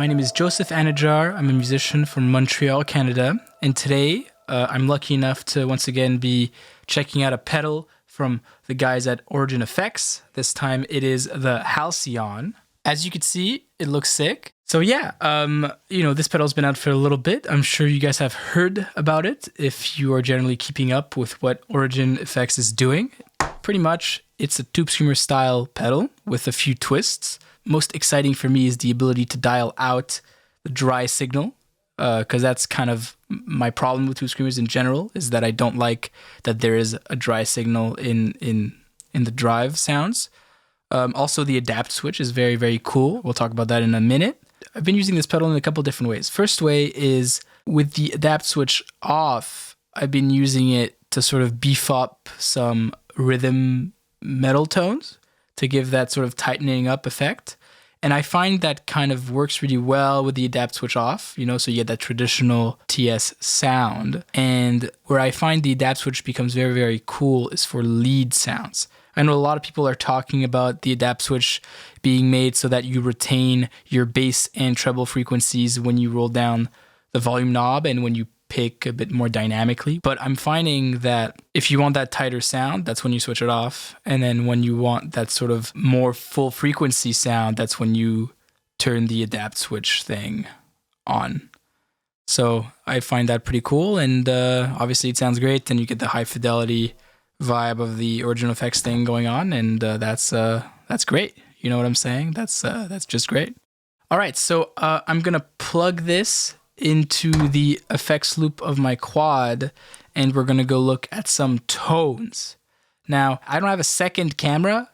My name is Joseph Anajar. I'm a musician from Montreal, Canada. And today, I'm lucky enough to once again be checking out a pedal from the guys at Origin Effects. This time it is the Halcyon. As you can see, it looks sick. So yeah, this pedal's been out for a little bit. I'm sure you guys have heard about it if you are generally keeping up with what Origin Effects is doing. Pretty much, it's a Tube Screamer style pedal with a few twists. Most exciting for me is the ability to dial out the dry signal, because that's kind of my problem with Tube Screamers in general, is that I don't like that there is a dry signal in the drive sounds. Also, the adapt switch is very, very cool. We'll talk about that in a minute. I've been using this pedal in a couple different ways. First way is with the adapt switch off, I've been using it to sort of beef up some rhythm metal tones to give that sort of tightening up effect. And I find that kind of works really well with the adapt switch off, so you get that traditional TS sound. And where I find the adapt switch becomes very, very cool is for lead sounds. I know a lot of people are talking about the adapt switch being made so that you retain your bass and treble frequencies when you roll down the volume knob and when you pick a bit more dynamically. But I'm finding that if you want that tighter sound, that's when you switch it off. And then when you want that sort of more full frequency sound, that's when you turn the adapt switch thing on. So I find that pretty cool. And obviously it sounds great. Then you get the high fidelity vibe of the Origin Effects thing going on. And that's great. You know what I'm saying? That's just great. All right. So I'm going to plug this into the effects loop of my quad, and we're going to go look at some tones. Now, I don't have a second camera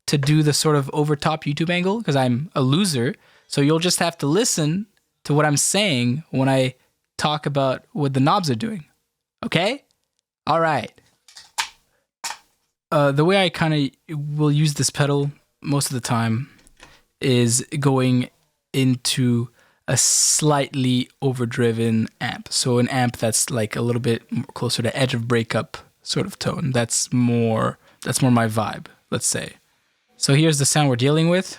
to do the sort of overtop YouTube angle because I'm a loser, so you'll just have to listen to what I'm saying when I talk about what the knobs are doing. Okay? All right. The way I kind of will use this pedal most of the time is going into a slightly overdriven amp. So an amp that's like a little bit closer to edge of breakup sort of tone. That's more my vibe, let's say. So here's the sound we're dealing with.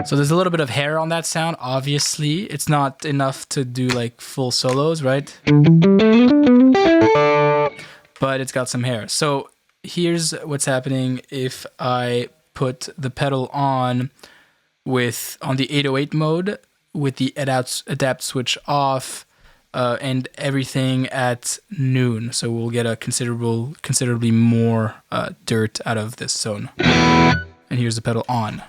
So there's a little bit of hair on that sound. Obviously, it's not enough to do like full solos, right? But it's got some hair. So here's what's happening if I put the pedal on the 808 mode with the adapt switch off and everything at noon. So we'll get a considerably more dirt out of this zone. And here's the pedal on.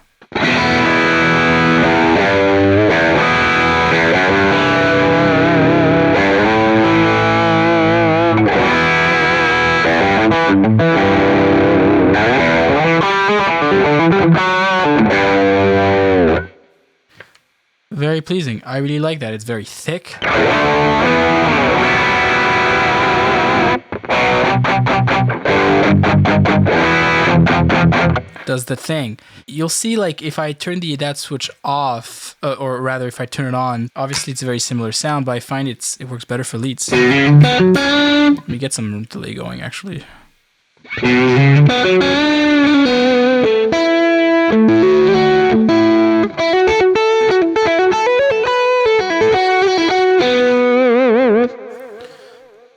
Very pleasing. I really like that. It's very thick. Does the thing. You'll see, like, if I turn the adapt switch off, or rather if I turn it on, obviously it's a very similar sound, but I find it works better for leads. Let me get some delay going, actually.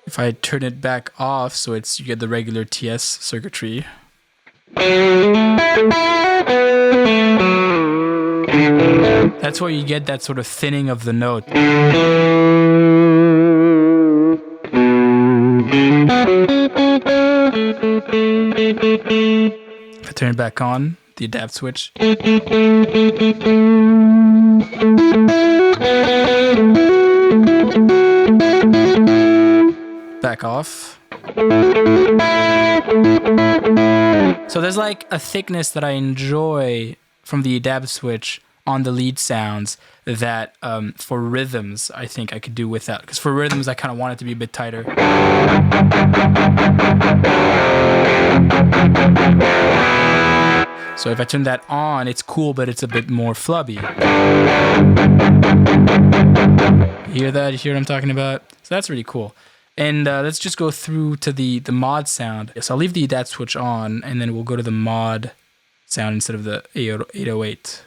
If I turn it back off, so you get the regular TS circuitry. That's where you get that sort of thinning of the note. If I turn it back on, the adapt switch. Back off. So there's like a thickness that I enjoy from the adapt switch on the lead sounds that for rhythms I think I could do without, because for rhythms I kind of want it to be a bit tighter. So if I turn that on, it's cool, but it's a bit more flubby. You hear that? You hear what I'm talking about? So that's really cool. And let's just go through to the mod sound. So I'll leave the adapt switch on, and then we'll go to the mod sound instead of the 808.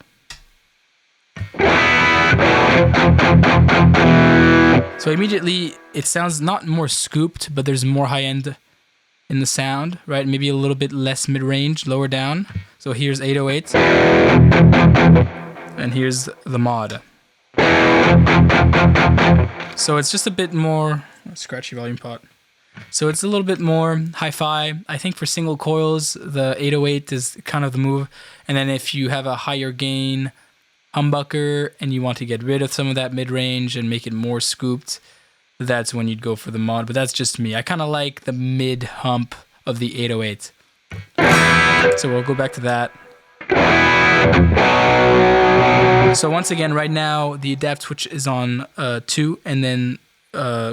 So immediately it sounds not more scooped, but there's more high end in the sound, right? Maybe a little bit less mid-range, lower down. So here's 808, and here's the mod. So it's just a bit more scratchy volume pot. So it's a little bit more hi-fi. I think for single coils, the 808 is kind of the move. And then if you have a higher gain humbucker and you want to get rid of some of that mid-range and make it more scooped, that's when you'd go for the mod. But that's just me. I kind of like the mid-hump of the 808. So we'll go back to that. So once again, right now, the adapt switch is on 2, and then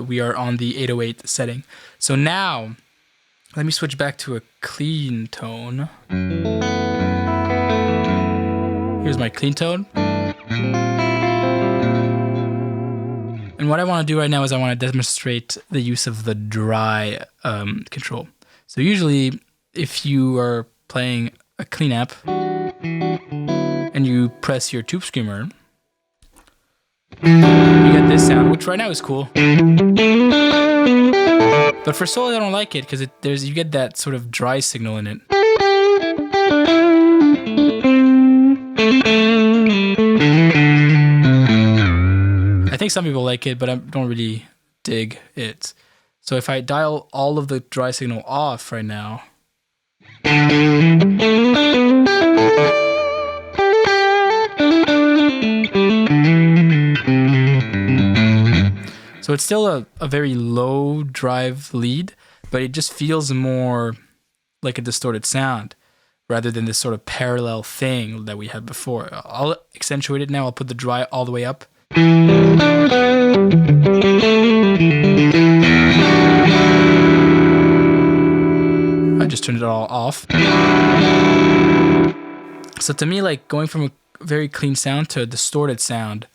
we are on the 808 setting. So now, let me switch back to a clean tone. Here's my clean tone. And what I want to do right now is I want to demonstrate the use of the dry control. So usually, if you are playing a clean app and you press your tube screamer, you get this sound, which right now is cool. But for solo, I don't like it because you get that sort of dry signal in it. I think some people like it, but I don't really dig it. So if I dial all of the dry signal off right now, so it's still a very low drive lead, but it just feels more like a distorted sound rather than this sort of parallel thing that we had before. I'll accentuate it now. I'll put the dry all the way up. I just turned it all off. So to me, like going from a very clean sound to a distorted sound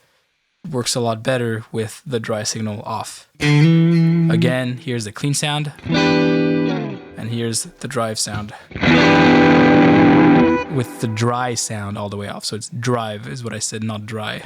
works a lot better with the dry signal off. Again, here's the clean sound, and here's the drive sound with the dry sound all the way off. So it's drive is what I said, not dry.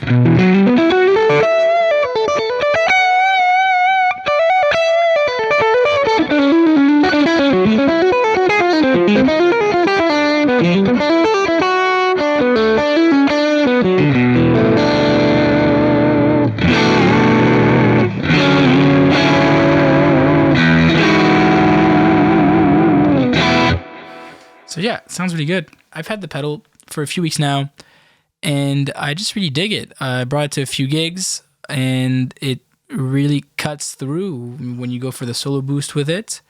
So yeah, it sounds really good. I've had the pedal for a few weeks now, and I just really dig it. I brought it to a few gigs, and it really cuts through when you go for the solo boost with it.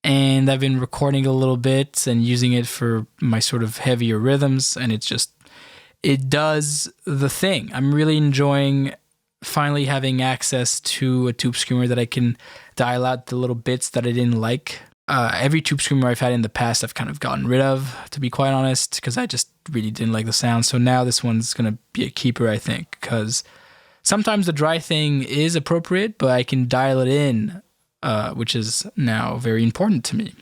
And I've been recording a little bit and using it for my sort of heavier rhythms, and it does the thing. I'm really enjoying finally having access to a tube screamer that I can dial out the little bits that I didn't like. Every tube screamer I've had in the past, I've kind of gotten rid of, to be quite honest, because I just really didn't like the sound. So now this one's going to be a keeper, I think, because sometimes the dry thing is appropriate, but I can dial it in, which is now very important to me.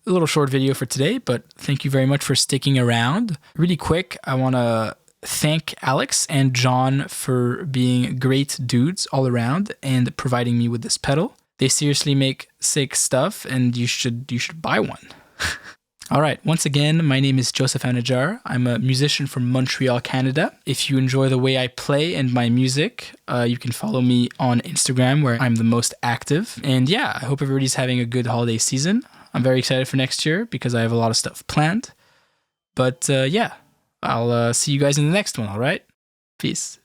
A little short video for today, but thank you very much for sticking around. Really quick, I want to thank Alex and John for being great dudes all around and providing me with this pedal. They seriously make sick stuff, and you should buy one. All right, once again, my name is Joseph Anajar. I'm a musician from Montreal, Canada. If you enjoy the way I play and my music, you can follow me on Instagram, where I'm the most active. And yeah, I hope everybody's having a good holiday season. I'm very excited for next year because I have a lot of stuff planned. But yeah, I'll see you guys in the next one, all right? Peace.